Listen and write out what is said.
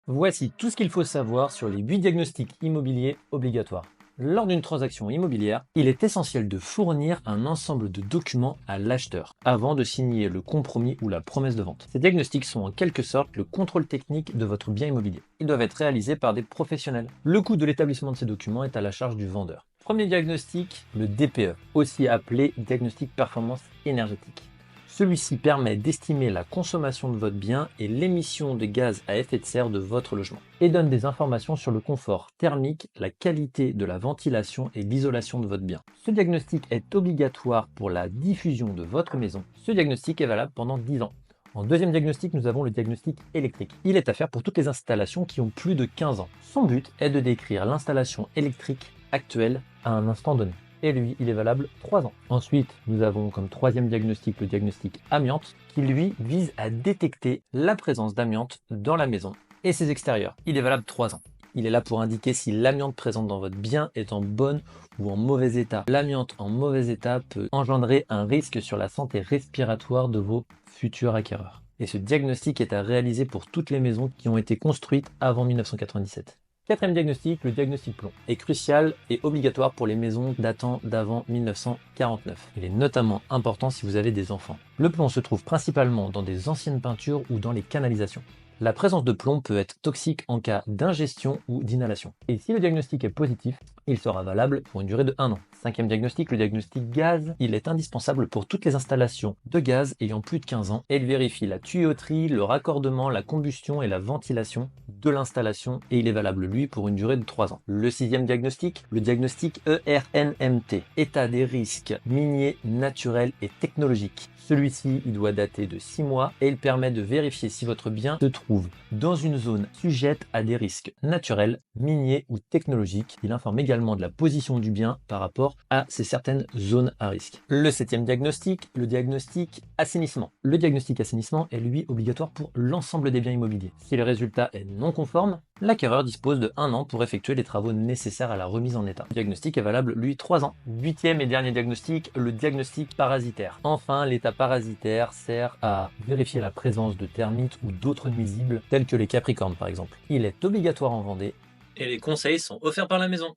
Voici tout ce qu'il faut savoir sur les 8 diagnostics immobiliers obligatoires. Lors d'une transaction immobilière, il est essentiel de fournir un ensemble de documents à l'acheteur avant de signer le compromis ou la promesse de vente. Ces diagnostics sont en quelque sorte le contrôle technique de votre bien immobilier. Ils doivent être réalisés par des professionnels. Le coût de l'établissement de ces documents est à la charge du vendeur. Premier diagnostic, le DPE, aussi appelé diagnostic performance énergétique. Celui-ci permet d'estimer la consommation de votre bien et l'émission de gaz à effet de serre de votre logement et donne des informations sur le confort thermique, la qualité de la ventilation et l'isolation de votre bien. Ce diagnostic est obligatoire pour la diffusion de votre maison. Ce diagnostic est valable pendant 10 ans. En deuxième diagnostic, nous avons le diagnostic électrique. Il est à faire pour toutes les installations qui ont plus de 15 ans. Son but est de décrire l'installation électrique actuelle à un instant donné. Et lui, il est valable 3 ans. Ensuite, nous avons comme troisième diagnostic le diagnostic amiante, qui lui vise à détecter la présence d'amiante dans la maison et ses extérieurs. Il est valable 3 ans. Il est là pour indiquer si l'amiante présente dans votre bien est en bon ou en mauvais état. L'amiante en mauvais état peut engendrer un risque sur la santé respiratoire de vos futurs acquéreurs. Et ce diagnostic est à réaliser pour toutes les maisons qui ont été construites avant 1997. Quatrième diagnostic, le diagnostic plomb, est crucial et obligatoire pour les maisons datant d'avant 1949. Il est notamment important si vous avez des enfants. Le plomb se trouve principalement dans des anciennes peintures ou dans les canalisations. La présence de plomb peut être toxique en cas d'ingestion ou d'inhalation. Et si le diagnostic est positif, il sera valable pour une durée de 1 an. Cinquième diagnostic, le diagnostic gaz. Il est indispensable pour toutes les installations de gaz ayant plus de 15 ans et il vérifie la tuyauterie, le raccordement, la combustion et la ventilation de l'installation et il est valable lui pour une durée de 3 ans. Le sixième diagnostic, le diagnostic ERNMT, état des risques miniers, naturels et technologiques. Celui-ci, il doit dater de 6 mois et il permet de vérifier si votre bien se trouve dans une zone sujette à des risques naturels, miniers ou technologiques. Il informe également de la position du bien par rapport à ces certaines zones à risque. Le septième diagnostic, le diagnostic assainissement. Le diagnostic assainissement est lui obligatoire pour l'ensemble des biens immobiliers. Si le résultat est non conforme, l'acquéreur dispose de 1 an pour effectuer les travaux nécessaires à la remise en état. Le diagnostic est valable, lui, 3 ans. Huitième et dernier diagnostic, le diagnostic parasitaire. Enfin, l'état parasitaire sert à vérifier la présence de termites ou d'autres nuisibles, tels que les capricornes par exemple. Il est obligatoire en Vendée et les conseils sont offerts par la maison.